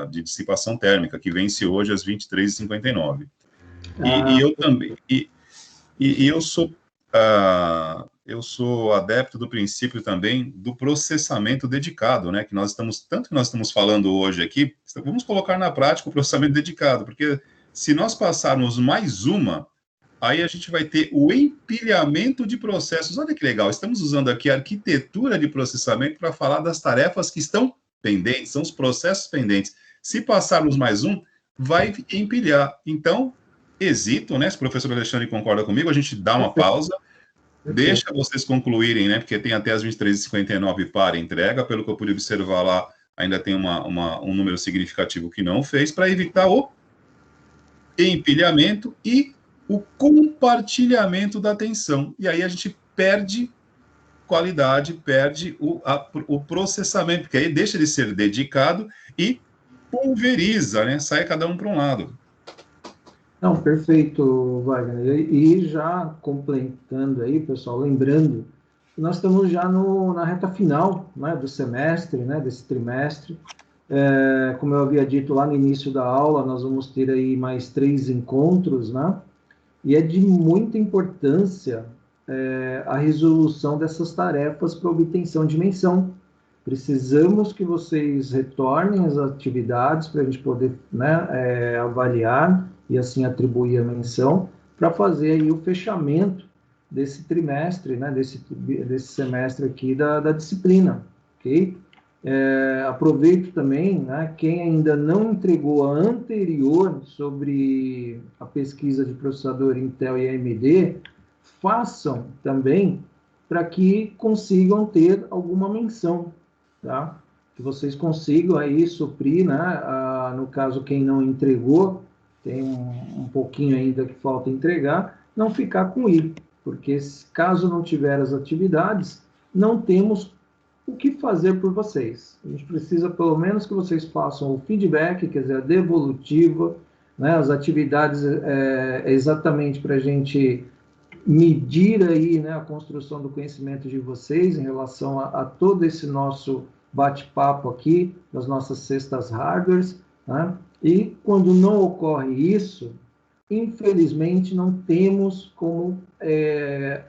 de dissipação térmica, que vence hoje às 23h59. E eu também... E eu sou adepto do princípio também do processamento dedicado, né? Que nós estamos falando hoje aqui, vamos colocar na prática o processamento dedicado, porque se nós passarmos mais uma, aí a gente vai ter o empilhamento de processos. Olha que legal, estamos usando aqui a arquitetura de processamento para falar das tarefas que estão pendentes, são os processos pendentes. Se passarmos mais um, vai empilhar. Então, hesito, né? Se o professor Alexandre concorda comigo, a gente dá uma pausa, deixa vocês concluírem, né? Porque tem até as 23h59 para entrega. Pelo que eu pude observar lá, ainda tem um número significativo que não fez, para evitar o empilhamento e o compartilhamento da atenção. E aí a gente perde qualidade, perde o processamento, porque aí deixa de ser dedicado e pulveriza, né? Sai cada um para um lado. Não, perfeito, Wagner. E já complementando aí, pessoal, lembrando que nós estamos já na reta final, né, do semestre, né, desse trimestre. Como eu havia dito lá no início da aula, nós vamos ter aí mais 3 encontros, né? E é de muita importância a resolução dessas tarefas para obtenção de menção. Precisamos que vocês retornem as atividades para a gente poder, né, avaliar e assim atribuir a menção para fazer aí o fechamento desse trimestre, né, desse semestre aqui da disciplina, ok? Aproveito também, né, quem ainda não entregou a anterior sobre a pesquisa de processador Intel e AMD, façam também para que consigam ter alguma menção, tá? Que vocês consigam aí suprir, né? No caso, quem não entregou, tem um pouquinho ainda que falta entregar, não ficar com I, porque caso não tiver as atividades, não temos o que fazer por vocês. A gente precisa, pelo menos, que vocês façam o feedback, quer dizer, a devolutiva, né? As atividades exatamente para a gente medir aí, né, a construção do conhecimento de vocês em relação a todo esse nosso bate-papo aqui, das nossas cestas hardwares, né? E quando não ocorre isso, infelizmente não temos como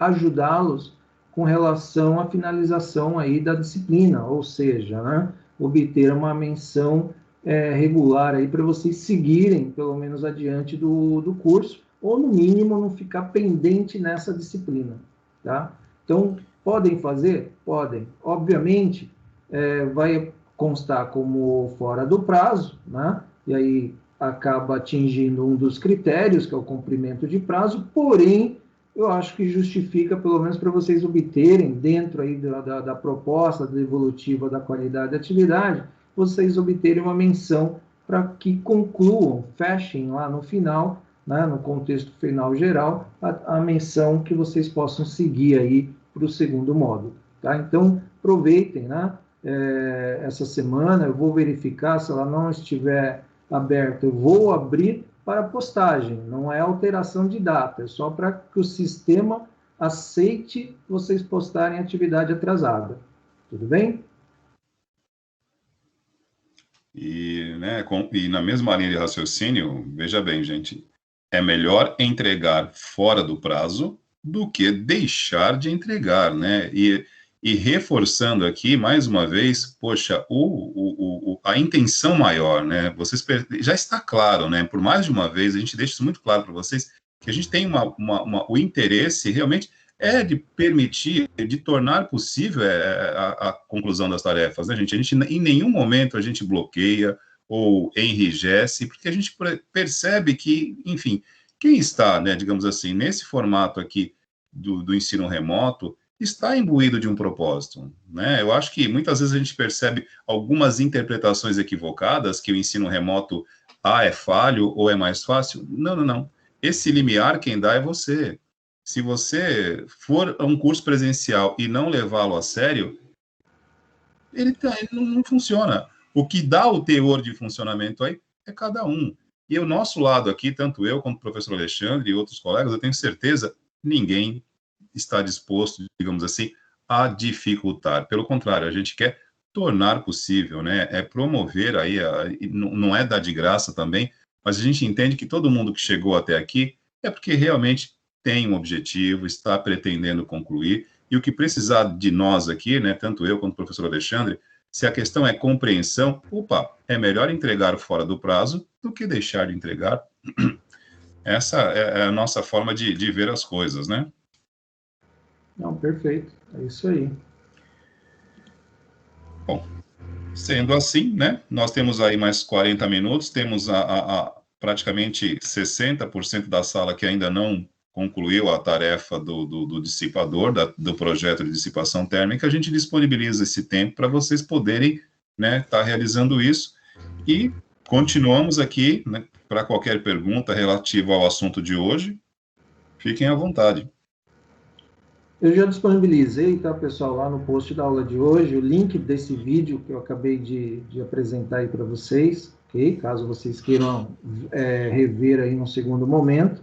ajudá-los com relação à finalização aí da disciplina, ou seja, né, obter uma menção regular aí para vocês seguirem, pelo menos adiante do curso, ou no mínimo não ficar pendente nessa disciplina, tá? Então, podem fazer? Podem. Obviamente, vai constar como fora do prazo, né? E aí acaba atingindo um dos critérios, que é o cumprimento de prazo, porém, eu acho que justifica, pelo menos para vocês obterem, dentro aí da proposta devolutiva da qualidade da atividade, vocês obterem uma menção para que concluam, fechem lá no final, né, no contexto final geral, a menção que vocês possam seguir aí para o segundo módulo, tá? Então, aproveitem, né? Essa semana, eu vou verificar, se ela não estiver aberta, eu vou abrir para postagem, não é alteração de data, é só para que o sistema aceite vocês postarem atividade atrasada. Tudo bem? E, né, e na mesma linha de raciocínio, veja bem, gente, é melhor entregar fora do prazo do que deixar de entregar, né? E reforçando aqui, mais uma vez, poxa, a intenção maior, né? Já está claro, né? Por mais de uma vez, a gente deixa isso muito claro para vocês, que a gente tem o interesse realmente é de permitir, de tornar possível a conclusão das tarefas, né, gente? Em nenhum momento a gente bloqueia ou enrijece, porque a gente percebe que, enfim, quem está, né, digamos assim, nesse formato aqui do ensino remoto, está imbuído de um propósito, né? Eu acho que muitas vezes a gente percebe algumas interpretações equivocadas, que o ensino remoto, é falho ou é mais fácil. Não, não, não. Esse limiar quem dá é você. Se você for a um curso presencial e não levá-lo a sério, ele não funciona. O que dá o teor de funcionamento aí é cada um. E o nosso lado aqui, tanto eu como o professor Alexandre e outros colegas, eu tenho certeza, ninguém está disposto, digamos assim, a dificultar. Pelo contrário, a gente quer tornar possível, né? É promover aí, não é dar de graça também, mas a gente entende que todo mundo que chegou até aqui é porque realmente tem um objetivo, está pretendendo concluir, e o que precisar de nós aqui, né, tanto eu quanto o professor Alexandre, se a questão é compreensão, é melhor entregar fora do prazo do que deixar de entregar. Essa é a nossa forma de ver as coisas, né? Não, perfeito. É isso aí. Bom, sendo assim, né, nós temos aí mais 40 minutos, temos praticamente 60% da sala que ainda não concluiu a tarefa do dissipador, do projeto de dissipação térmica. A gente disponibiliza esse tempo para vocês poderem, né, estar realizando isso. E continuamos aqui, né, para qualquer pergunta relativa ao assunto de hoje, fiquem à vontade. Eu já disponibilizei, tá, pessoal, lá no post da aula de hoje, o link desse vídeo que eu acabei de apresentar aí para vocês, ok? Caso vocês queiram rever aí num segundo momento.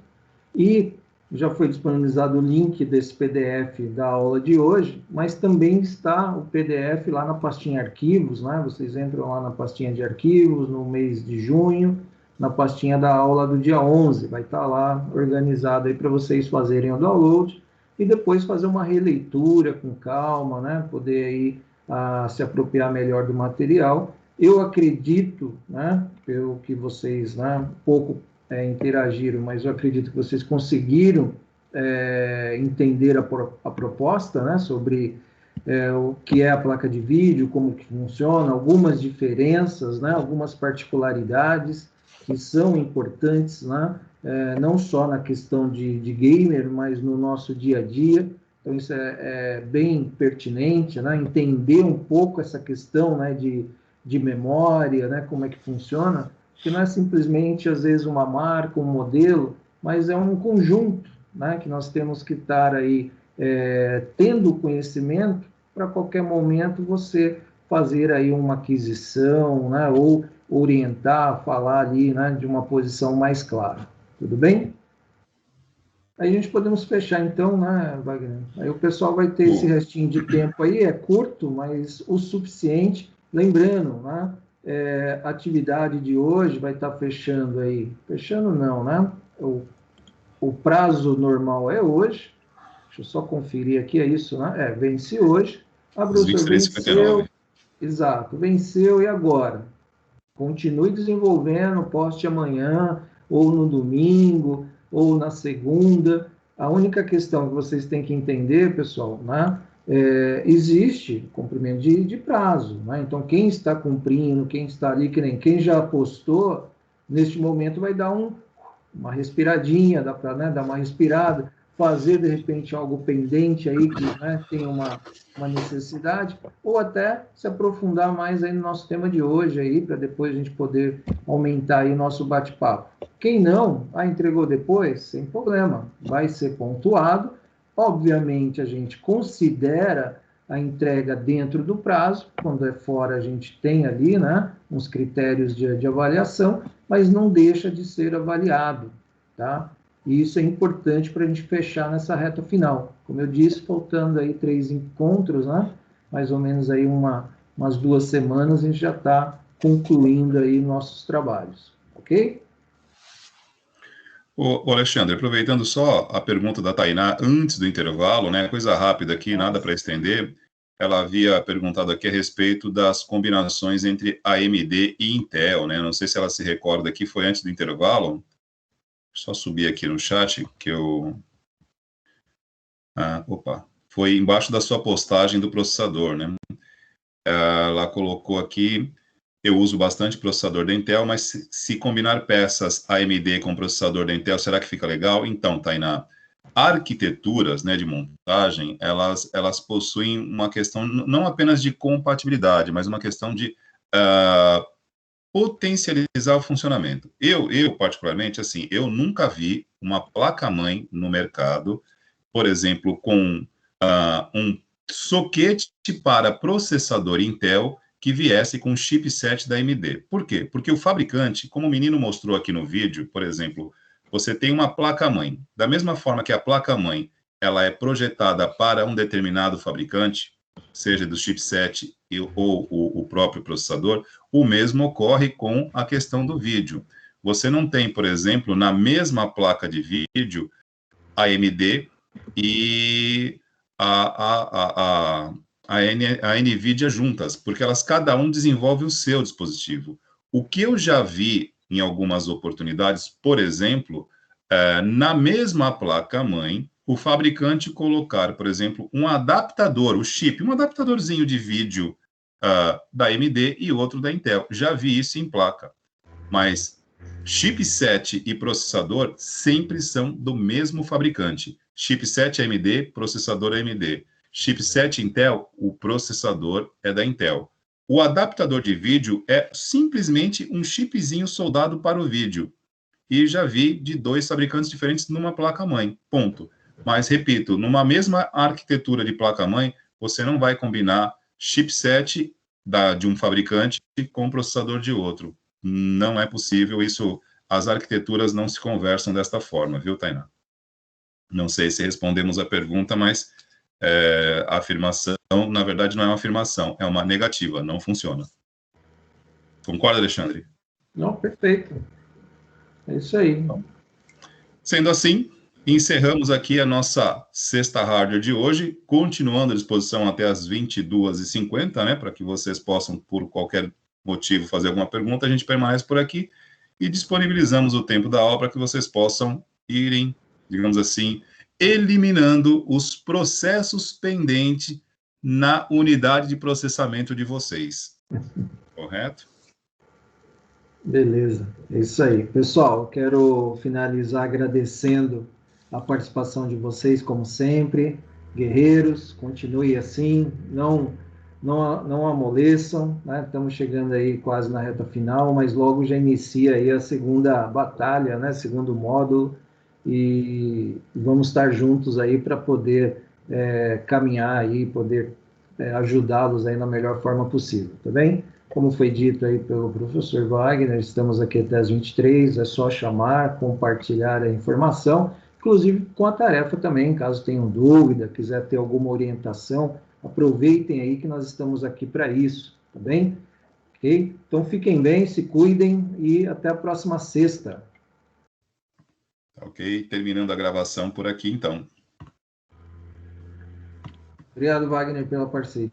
E já foi disponibilizado o link desse PDF da aula de hoje, mas também está o PDF lá na pastinha arquivos, né? Vocês entram lá na pastinha de arquivos no mês de junho, na pastinha da aula do dia 11, vai estar lá organizado aí para vocês fazerem o download e depois fazer uma releitura com calma, né? Poder aí se apropriar melhor do material. Eu acredito, né, pelo que vocês, né, pouco interagiram, mas eu acredito que vocês conseguiram entender a proposta, né, sobre o que é a placa de vídeo, como que funciona, algumas diferenças, né, algumas particularidades que são importantes, né, não só na questão de gamer, mas no nosso dia a dia. Então, isso é bem pertinente, né, entender um pouco essa questão, né, de memória, né, como é que funciona, que não é simplesmente, às vezes, uma marca, um modelo, mas é um conjunto, né, que nós temos que estar aí tendo conhecimento para qualquer momento você fazer aí uma aquisição, né, ou orientar, falar ali, né, de uma posição mais clara. Tudo bem? Aí a gente podemos fechar então, né, Wagner? Aí o pessoal vai ter esse restinho de tempo aí, é curto, mas o suficiente. Lembrando, né, a atividade de hoje vai estar fechando aí. Fechando não, né? O prazo normal é hoje. Deixa eu só conferir aqui, é isso, né? Vence hoje. Professor, venceu. Exato, venceu e agora? Continue desenvolvendo, poste amanhã, ou no domingo, ou na segunda. A única questão que vocês têm que entender, pessoal, né? Existe cumprimento de prazo, né? Então, quem está cumprindo, quem está ali, quem já postou, neste momento vai dar uma respiradinha, dá para, né, dar uma respirada, fazer, de repente, algo pendente aí, que, né, tem uma necessidade, ou até se aprofundar mais aí no nosso tema de hoje, aí, para depois a gente poder aumentar aí o nosso bate-papo. Quem não, entregou depois, sem problema, vai ser pontuado. Obviamente, a gente considera a entrega dentro do prazo, quando é fora a gente tem ali, né, uns critérios de avaliação, mas não deixa de ser avaliado, tá? E isso é importante para a gente fechar nessa reta final. Como eu disse, faltando aí 3 encontros, né? Mais ou menos aí umas 2 semanas, a gente já está concluindo aí nossos trabalhos, ok? Ô Alexandre, aproveitando só a pergunta da Tainá antes do intervalo, né, coisa rápida aqui, nada para estender, ela havia perguntado aqui a respeito das combinações entre AMD e Intel, né, não sei se ela se recorda aqui, foi antes do intervalo, só subir aqui no chat, que eu... foi embaixo da sua postagem do processador, né, ela colocou aqui... Eu uso bastante processador da Intel, mas se combinar peças AMD com processador da Intel, será que fica legal? Então, Tainá, arquiteturas, né, de montagem, elas possuem uma questão não apenas de compatibilidade, mas uma questão de potencializar o funcionamento. Eu particularmente, assim, eu nunca vi uma placa-mãe no mercado, por exemplo, com um soquete para processador Intel que viesse com chipset da AMD. Por quê? Porque o fabricante, como o menino mostrou aqui no vídeo, por exemplo, você tem uma placa-mãe. Da mesma forma que a placa-mãe ela é projetada para um determinado fabricante, seja do chipset ou o próprio processador, o mesmo ocorre com a questão do vídeo. Você não tem, por exemplo, na mesma placa de vídeo, a AMD e a NVIDIA juntas, porque elas cada um desenvolve o seu dispositivo. O que eu já vi em algumas oportunidades, por exemplo, na mesma placa-mãe, o fabricante colocar, por exemplo, um adaptador, o chip, um adaptadorzinho de vídeo da AMD e outro da Intel. Já vi isso em placa. Mas chipset e processador sempre são do mesmo fabricante. Chipset AMD, processador AMD. Chipset Intel, o processador é da Intel. O adaptador de vídeo é simplesmente um chipzinho soldado para o vídeo. E já vi de 2 fabricantes diferentes numa placa-mãe, ponto. Mas, repito, numa mesma arquitetura de placa-mãe, você não vai combinar chipset de um fabricante com processador de outro. Não é possível, isso, as arquiteturas não se conversam desta forma, viu, Tainá? Não sei se respondemos a pergunta, mas a afirmação, na verdade, não é uma afirmação, é uma negativa, não funciona. Concorda, Alexandre? Não, perfeito. É isso aí. Então, sendo assim, encerramos aqui a nossa sexta hardware de hoje, continuando à disposição até as 22h50, né, para que vocês possam, por qualquer motivo, fazer alguma pergunta, a gente permanece por aqui e disponibilizamos o tempo da aula para que vocês possam irem, digamos assim, eliminando os processos pendentes na unidade de processamento de vocês. Correto? Beleza, é isso aí. Pessoal, eu quero finalizar agradecendo a participação de vocês, como sempre. Guerreiros, continue assim, não amoleçam, né? Estamos chegando aí quase na reta final, mas logo já inicia aí a segunda batalha, né? Segundo módulo, e vamos estar juntos aí para poder caminhar aí, poder ajudá-los aí na melhor forma possível, tá bem? Como foi dito aí pelo professor Wagner, estamos aqui até as 23, é só chamar, compartilhar a informação, inclusive com a tarefa também, caso tenham dúvida, quiser ter alguma orientação, aproveitem aí que nós estamos aqui para isso, tá bem? Ok? Então fiquem bem, se cuidem e até a próxima sexta. Ok, terminando a gravação por aqui, então. Obrigado, Wagner, pela parceria.